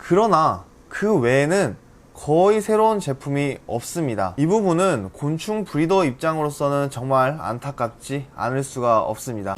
그러나 그 외에는 거의 새로운 제품이 없습니다. 이 부분은 곤충 브리더 입장으로서는 정말 안타깝지 않을 수가 없습니다.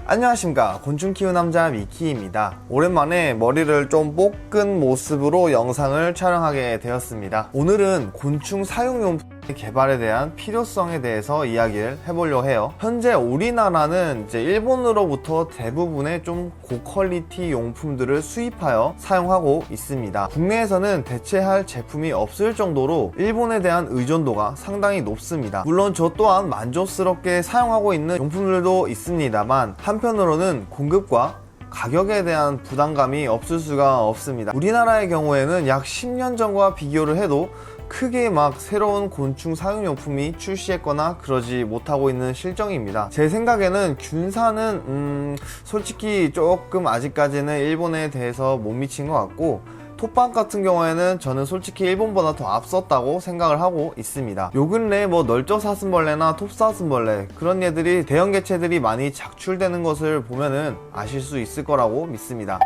안녕하십니까, 곤충 키우는 남자 미키입니다. 오랜만에 머리를 좀 볶은 모습으로 영상을 촬영하게 되었습니다. 오늘은 곤충 사육용품 개발에 대한 필요성에 대해서 이야기를 해보려고 해요. 현재 우리나라는 이제 일본으로부터 대부분의 좀 고퀄리티 용품들을 수입하여 사용하고 있습니다. 국내에서는 대체할 제품이 없을 정도로 일본에 대한 의존도가 상당히 높습니다. 물론 저 또한 만족스럽게 사용하고 있는 용품들도 있습니다만, 한편으로는 공급과 가격에 대한 부담감이 없을 수가 없습니다. 우리나라의 경우에는 약 10년 전과 비교를 해도 크게 막 새로운 곤충 사육용품이 출시했거나 그러지 못하고 있는 실정입니다. 제 생각에는 균사는 솔직히 조금 아직까지는 일본에 대해서 못 미친 것 같고, 톱밥 같은 경우에는 저는 솔직히 일본보다 더 앞섰다고 생각을 하고 있습니다. 요 근래 뭐 널쩍사슴벌레나 톱사슴벌레 그런 애들이, 대형 개체들이 많이 작출되는 것을 보면은 아실 수 있을 거라고 믿습니다.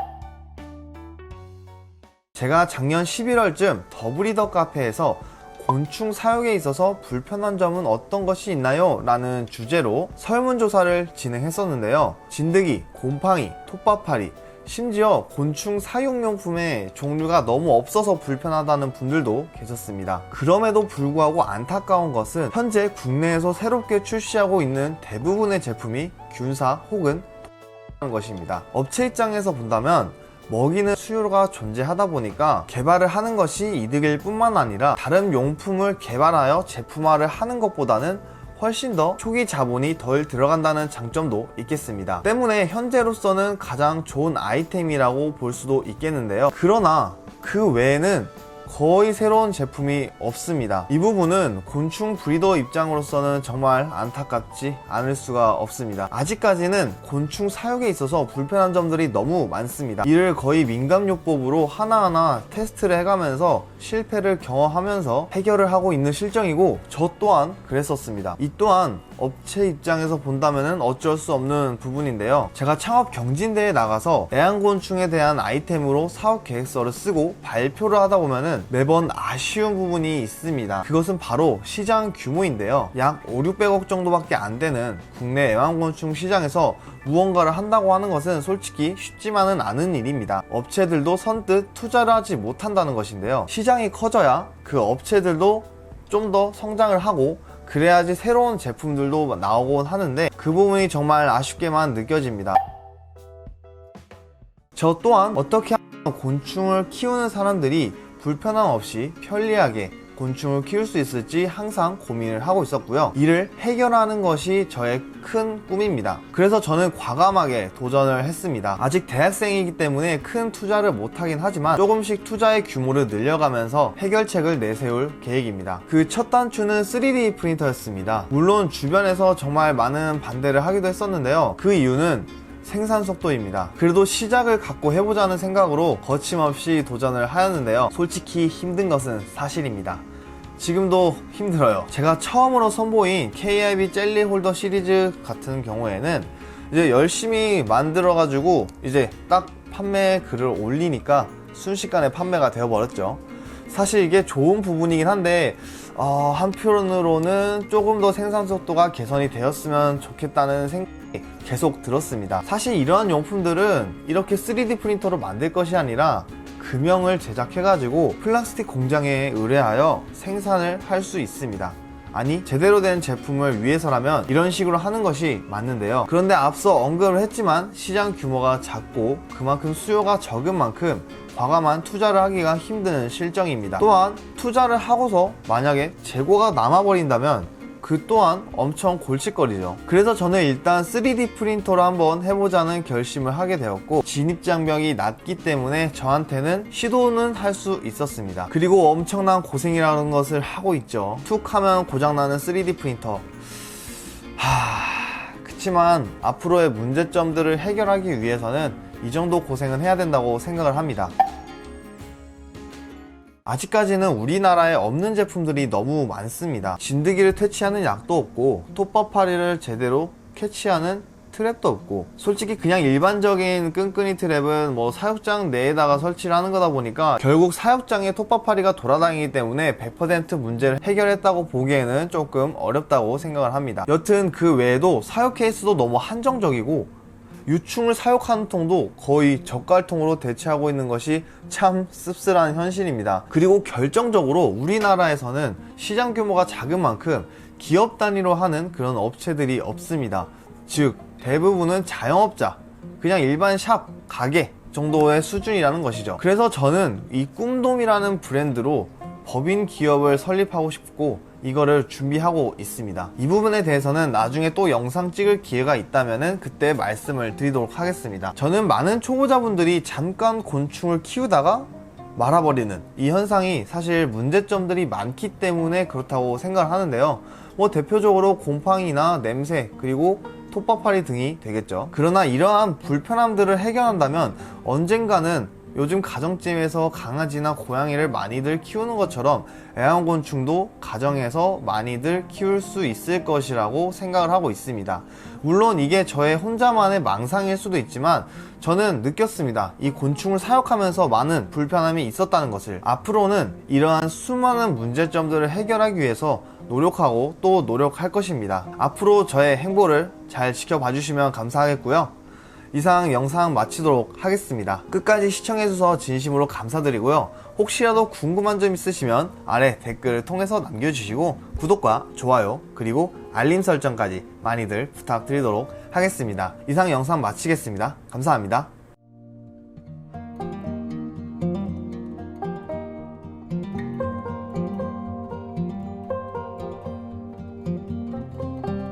제가 작년 11월쯤 더브리더 카페에서 곤충 사육에 있어서 불편한 점은 어떤 것이 있나요? 라는 주제로 설문조사를 진행했었는데요. 진드기, 곰팡이, 톱밥파리, 심지어 곤충 사육용품의 종류가 너무 없어서 불편하다는 분들도 계셨습니다. 그럼에도 불구하고 안타까운 것은 현재 국내에서 새롭게 출시하고 있는 대부분의 제품이 균사 혹은 톱밥파리라는 것입니다. 업체 입장에서 본다면 먹이는 수요가 존재하다 보니까 개발을 하는 것이 이득일 뿐만 아니라 다른 용품을 개발하여 제품화를 하는 것보다는 훨씬 더 초기 자본이 덜 들어간다는 장점도 있겠습니다. 때문에 현재로서는 가장 좋은 아이템이라고 볼 수도 있겠는데요. 그러나 그 외에는 거의 새로운 제품이 없습니다. 이 부분은 곤충 브리더 입장으로서는 정말 안타깝지 않을 수가 없습니다. 아직까지는 곤충 사육에 있어서 불편한 점들이 너무 많습니다. 이를 거의 민감요법으로 하나하나 테스트를 해가면서 실패를 경험하면서 해결을 하고 있는 실정이고, 저 또한 그랬었습니다. 이 또한 업체 입장에서 본다면 어쩔 수 없는 부분인데요. 제가 창업 경진대회에 나가서 애완곤충에 대한 아이템으로 사업 계획서를 쓰고 발표를 하다 보면은 매번 아쉬운 부분이 있습니다. 그것은 바로 시장 규모인데요. 약 5,600억 정도밖에 안 되는 국내 애완곤충 시장에서 무언가를 한다고 하는 것은 솔직히 쉽지만은 않은 일입니다. 업체들도 선뜻 투자를 하지 못한다는 것인데요. 시장이 커져야 그 업체들도 좀 더 성장을 하고 그래야지 새로운 제품들도 나오곤 하는데, 그 부분이 정말 아쉽게만 느껴집니다. 저 또한 어떻게 하면 곤충을 키우는 사람들이 불편함 없이 편리하게 곤충을 키울 수 있을지 항상 고민을 하고 있었고요. 이를 해결하는 것이 저의 큰 꿈입니다. 그래서 저는 과감하게 도전을 했습니다. 아직 대학생이기 때문에 큰 투자를 못하긴 하지만 조금씩 투자의 규모를 늘려가면서 해결책을 내세울 계획입니다. 그 첫 단추는 3D 프린터였습니다. 물론 주변에서 정말 많은 반대를 하기도 했었는데요. 그 이유는 생산 속도입니다. 그래도 시작을 갖고 해보자는 생각으로 거침없이 도전을 하였는데요. 솔직히 힘든 것은 사실입니다. 지금도 힘들어요. 제가 처음으로 선보인 KIB 젤리 홀더 시리즈 같은 경우에는 이제 열심히 만들어 가지고 이제 딱 판매 글을 올리니까 순식간에 판매가 되어버렸죠. 사실 이게 좋은 부분이긴 한데 한편으로는 조금 더 생산 속도가 개선이 되었으면 좋겠다는 생각이 계속 들었습니다. 사실 이러한 용품들은 이렇게 3D 프린터로 만들 것이 아니라 금형을 제작해가지고 플라스틱 공장에 의뢰하여 생산을 할 수 있습니다. 아니, 제대로 된 제품을 위해서라면 이런 식으로 하는 것이 맞는데요. 그런데 앞서 언급을 했지만 시장 규모가 작고 그만큼 수요가 적은 만큼 과감한 투자를 하기가 힘든 실정입니다. 또한 투자를 하고서 만약에 재고가 남아버린다면 그 또한 엄청 골칫거리죠. 그래서 저는 일단 3D 프린터로 한번 해보자는 결심을 하게 되었고, 진입장벽이 낮기 때문에 저한테는 시도는 할 수 있었습니다. 그리고 엄청난 고생이라는 것을 하고 있죠. 툭 하면 고장나는 3D 프린터. 그치만 앞으로의 문제점들을 해결하기 위해서는 이 정도 고생은 해야 된다고 생각을 합니다. 아직까지는 우리나라에 없는 제품들이 너무 많습니다. 진드기를 퇴치하는 약도 없고 톱밥파리를 제대로 캐치하는 트랩도 없고, 솔직히 그냥 일반적인 끈끈이 트랩은 뭐 사육장 내에다가 설치를 하는 거다 보니까 결국 사육장에 톱밥파리가 돌아다니기 때문에 100% 문제를 해결했다고 보기에는 조금 어렵다고 생각을 합니다. 여튼 그 외에도 사육 케이스도 너무 한정적이고 유충을 사육하는 통도 거의 젓갈통으로 대체하고 있는 것이 참 씁쓸한 현실입니다. 그리고 결정적으로 우리나라에서는 시장 규모가 작은 만큼 기업 단위로 하는 그런 업체들이 없습니다. 즉 대부분은 자영업자, 그냥 일반 샵, 가게 정도의 수준이라는 것이죠. 그래서 저는 이 꿈돔이라는 브랜드로 법인 기업을 설립하고 싶고 이거를 준비하고 있습니다. 이 부분에 대해서는 나중에 또 영상 찍을 기회가 있다면 그때 말씀을 드리도록 하겠습니다. 저는 많은 초보자분들이 잠깐 곤충을 키우다가 말아버리는 이 현상이 사실 문제점들이 많기 때문에 그렇다고 생각을 하는데요. 뭐 대표적으로 곰팡이나 냄새, 그리고 톱밥파리 등이 되겠죠. 그러나 이러한 불편함들을 해결한다면 언젠가는 요즘 가정집에서 강아지나 고양이를 많이들 키우는 것처럼 애완곤충도 가정에서 많이들 키울 수 있을 것이라고 생각을 하고 있습니다. 물론 이게 저의 혼자만의 망상일 수도 있지만 저는 느꼈습니다. 이 곤충을 사육하면서 많은 불편함이 있었다는 것을. 앞으로는 이러한 수많은 문제점들을 해결하기 위해서 노력하고 또 노력할 것입니다. 앞으로 저의 행보를 잘 지켜봐 주시면 감사하겠고요. 이상 영상 마치도록 하겠습니다. 끝까지 시청해주셔서 진심으로 감사드리고요. 혹시라도 궁금한 점 있으시면 아래 댓글을 통해서 남겨주시고 구독과 좋아요 그리고 알림 설정까지 많이들 부탁드리도록 하겠습니다. 이상 영상 마치겠습니다. 감사합니다.